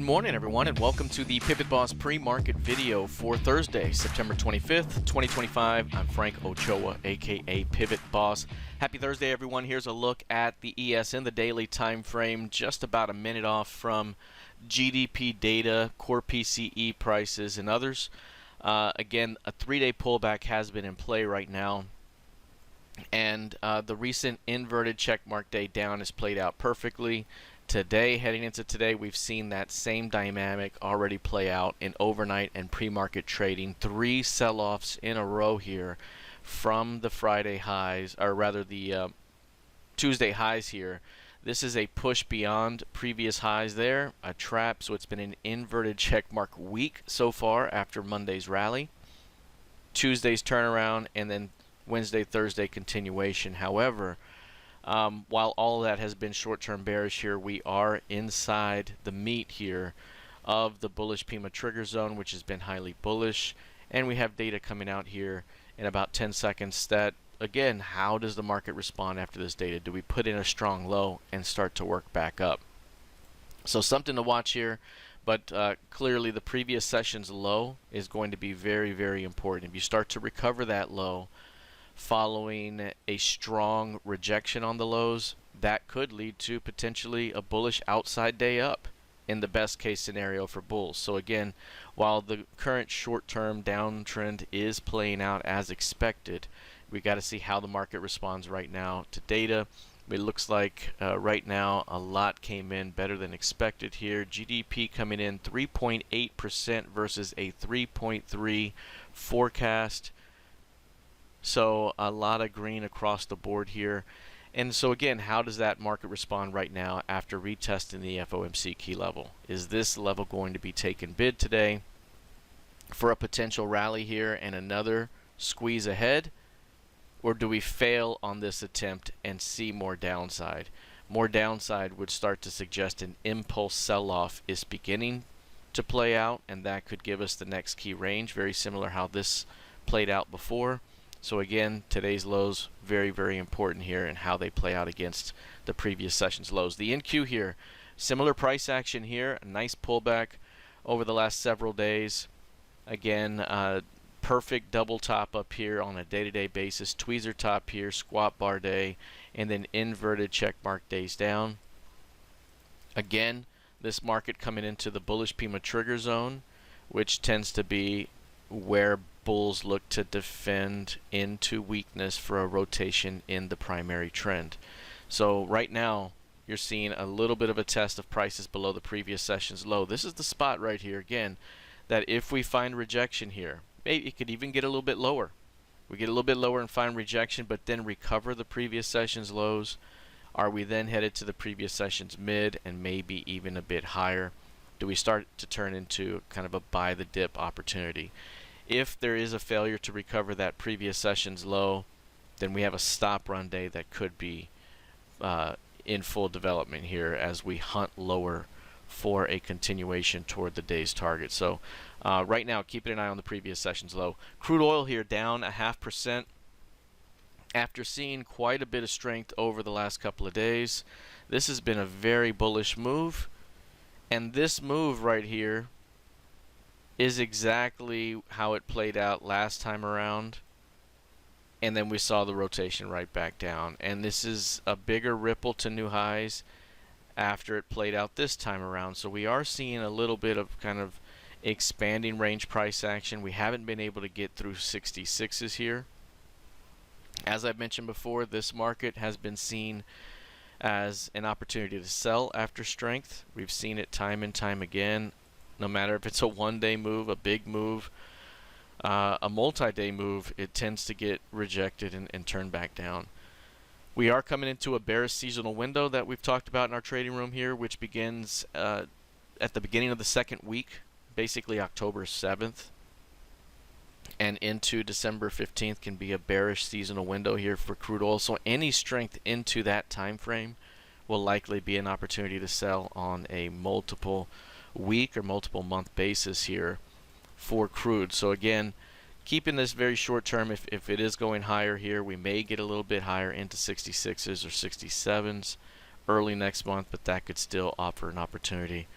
morning, everyone, and welcome to the PivotBoss pre-market video for Thursday, September 25th, 2025. I'm Frank Ochoa, aka PivotBoss. Happy Thursday, everyone. Here's a look at the ES in the daily time frame, just about a minute off from GDP data, core PCE prices, and others. Again, a 3-day pullback has been in play right now, and the recent inverted checkmark day down has played out perfectly. Today, heading into today, we've seen that same dynamic already play out in overnight and pre-market trading. 3 sell-offs in a row here from the Friday highs, or rather the Tuesday highs here. This is a push beyond previous highs there, a trap, so it's been an inverted checkmark week so far after Monday's rally. Tuesday's turnaround, and then Wednesday, Thursday continuation. However, while all of that has been short-term bearish here, we are inside the meat here of the bullish PIMA trigger zone, which has been highly bullish. And we have data coming out here in about 10 seconds that, again, how does the market respond after this data? Do we put in a strong low and start to work back up? So something to watch here, but clearly the previous session's low is going to be very, very important. If you start to recover that low following a strong rejection on the lows, that could lead to potentially a bullish outside day up in the best case scenario for bulls. So again, while the current short-term downtrend is playing out as expected, we got to see how the market responds right now to data. It looks like right now a lot came in better than expected here. GDP coming in 3.8% versus a 3.3 forecast. So a lot of green across the board here. And so again, how does that market respond right now after retesting the FOMC key level? Is this level going to be taken bid today for a potential rally here and another squeeze ahead? Or do we fail on this attempt and see more downside? More downside would start to suggest an impulse sell-off is beginning to play out, and that could give us the next key range, very similar how this played out before. So again, today's lows very, very important here and how they play out against the previous session's lows. The NQ here, similar price action here, a nice pullback over the last several days. Again, perfect double top up here on a day-to-day basis, tweezer top here, squat bar day, and then inverted checkmark days down. Again, this market coming into the bullish PIMA trigger zone, which tends to be where bulls look to defend into weakness for a rotation in the primary trend. So right now you're seeing a little bit of a test of prices below the previous session's low. This is the spot right here again that if we find rejection here, maybe it could even get a little bit lower. We get a little bit lower and find rejection, but then recover the previous session's lows. Are we then headed to the previous session's mid and maybe even a bit higher? Do we start to turn into kind of a buy the dip opportunity? If there is a failure to recover that previous session's low, then we have a stop run day that could be in full development here as we hunt lower for a continuation toward the day's target. So right now, keeping an eye on the previous session's low. Crude oil here down 0.5% after seeing quite a bit of strength over the last couple of days. This has been a very bullish move, and this move right here is exactly how it played out last time around, and then we saw the rotation right back down, and this is a bigger ripple to new highs after it played out this time around. So we are seeing a little bit of kind of expanding range price action. We haven't been able to get through 66s here. As I've mentioned before, this market has been seen as an opportunity to sell after strength. We've seen it time and time again. No matter if it's a one-day move, a big move, a multi-day move, it tends to get rejected and turn back down. We are coming into a bearish seasonal window that we've talked about in our trading room here, which begins at the beginning of the second week, basically October 7th, and into December 15th can be a bearish seasonal window here for crude oil. So any strength into that time frame will likely be an opportunity to sell on a multiple week or multiple month basis here for crude. So again, keeping this very short term, if it is going higher here, we may get a little bit higher into 66s or 67s early next month, but that could still offer an opportunity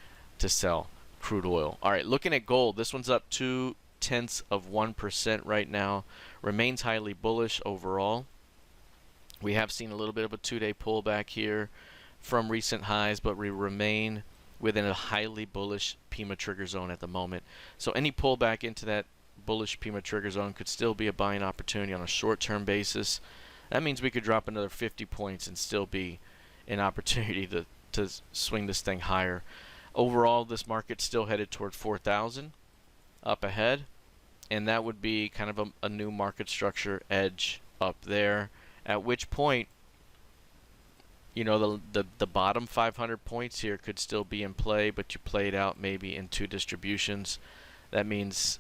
to sell crude oil. All right, looking at gold, this one's up 0.2% right now. Remains highly bullish overall. We have seen a little bit of a 2-day pullback here from recent highs, but we remain within a highly bullish PIMA trigger zone at the moment. So any pullback into that bullish PIMA trigger zone could still be a buying opportunity on a short-term basis. That means we could drop another 50 points and still be an opportunity to swing this thing higher. Overall, this market's still headed toward 4,000 up ahead, and that would be kind of a new market structure edge up there, at which point, you know, the bottom 500 points here could still be in play, but you play it out maybe in 2 distributions. That means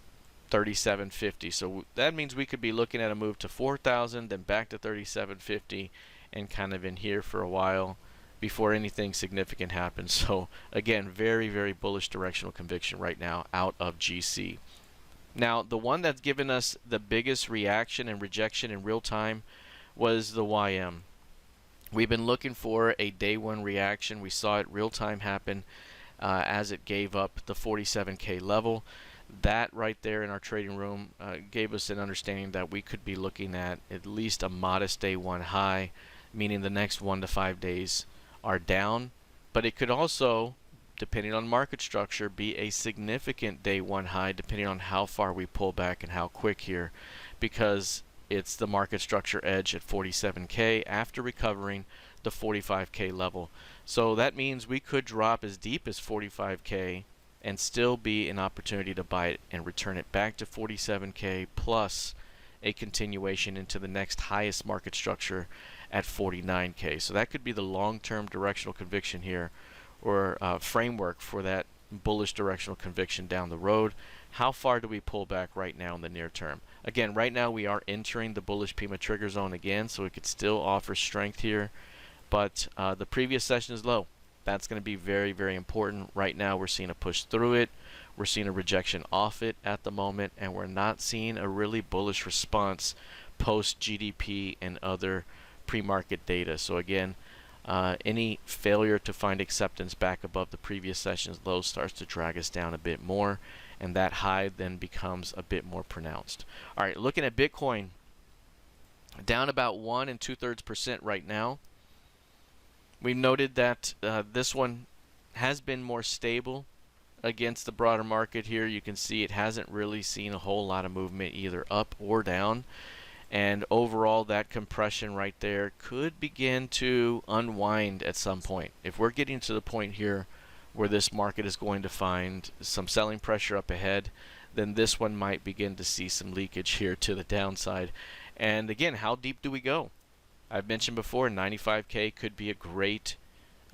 3750. So that means we could be looking at a move to 4,000, then back to 3750, and kind of in here for a while before anything significant happens. So again, very, very bullish directional conviction right now out of GC. Now, the one that's given us the biggest reaction and rejection in real time was the YM. We've been looking for a day one reaction. We saw it real time happen as it gave up the 47K level. That right there in our trading room gave us an understanding that we could be looking at least a modest day one high, meaning the next 1 to 5 days are down. But it could also, depending on market structure, be a significant day one high depending on how far we pull back and how quick here, because it's the market structure edge at 47K after recovering the 45K level. So that means we could drop as deep as 45K and still be an opportunity to buy it and return it back to 47K plus a continuation into the next highest market structure at 49K. So that could be the long-term directional conviction here, or framework for that bullish directional conviction down the road. How far do we pull back right now in the near term? Again, right now we are entering the bullish PIMA trigger zone again, so it could still offer strength here, but the previous session is low. That's going to be very, very important. Right now we're seeing a push through it, we're seeing a rejection off it at the moment, and we're not seeing a really bullish response post GDP and other pre-market data. So again, any failure to find acceptance back above the previous session's low starts to drag us down a bit more, and that high then becomes a bit more pronounced. All right, looking at Bitcoin, down about 1 2/3% right now. We've noted that this one has been more stable against the broader market here. You can see it hasn't really seen a whole lot of movement either up or down. And overall, that compression right there could begin to unwind at some point. If we're getting to the point here where this market is going to find some selling pressure up ahead, then this one might begin to see some leakage here to the downside. And again, how deep do we go? I've mentioned before, 95K could be a great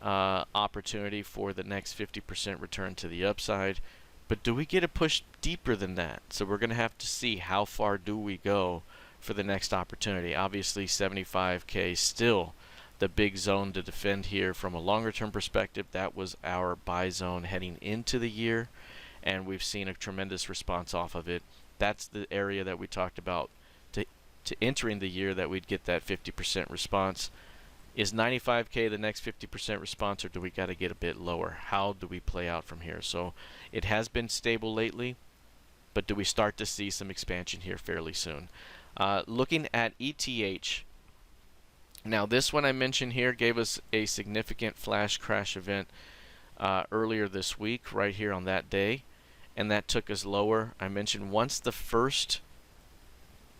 opportunity for the next 50% return to the upside. But do we get a push deeper than that? So we're going to have to see how far do we go for the next opportunity. Obviously, 75K still the big zone to defend here from a longer term perspective. That was our buy zone heading into the year, and we've seen a tremendous response off of it. That's the area that we talked about to entering the year, that we'd get that 50% response. Is 95K the next 50% response, or do we got to get a bit lower? How do we play out from here? So it has been stable lately, but do we start to see some expansion here fairly soon? Looking at ETH, now this one I mentioned here gave us a significant flash crash event earlier this week, right here on that day, and that took us lower. I mentioned once the first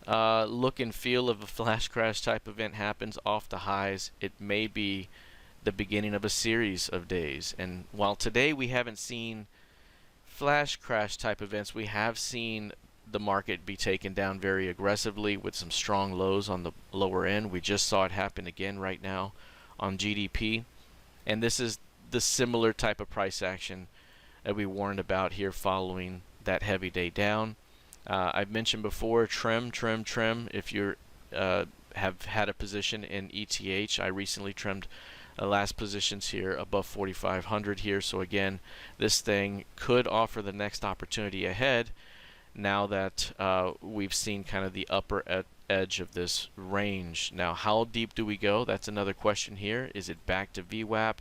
look and feel of a flash crash type event happens off the highs, it may be the beginning of a series of days. And while today we haven't seen flash crash type events, we have seen the market be taken down very aggressively with some strong lows on the lower end. We just saw it happen again right now on GDP, and this is the similar type of price action that we warned about here following that heavy day down. I've mentioned before, trim. If you have had a position in ETH, I recently trimmed last positions here above 4,500 here. So again, this thing could offer the next opportunity ahead now that we've seen kind of the upper edge of this range. Now, how deep do we go? That's another question here. Is it back to VWAP?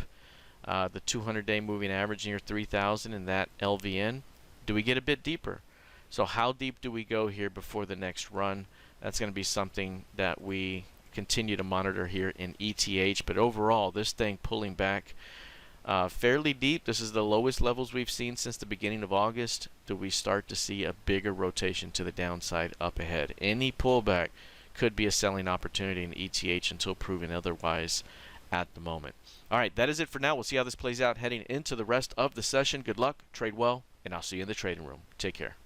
the 200-day moving average near 3,000 and that LVN? Do we get a bit deeper? So how deep do we go here before the next run? That's going to be something that we continue to monitor here in ETH. But overall, this thing pulling back fairly deep. This is the lowest levels we've seen since the beginning of August. Do we start to see a bigger rotation to the downside up ahead? Any pullback could be a selling opportunity in ETH until proven otherwise at the moment. All right, that is it for now. We'll see how this plays out heading into the rest of the session. Good luck, trade well, and I'll see you in the trading room. Take care.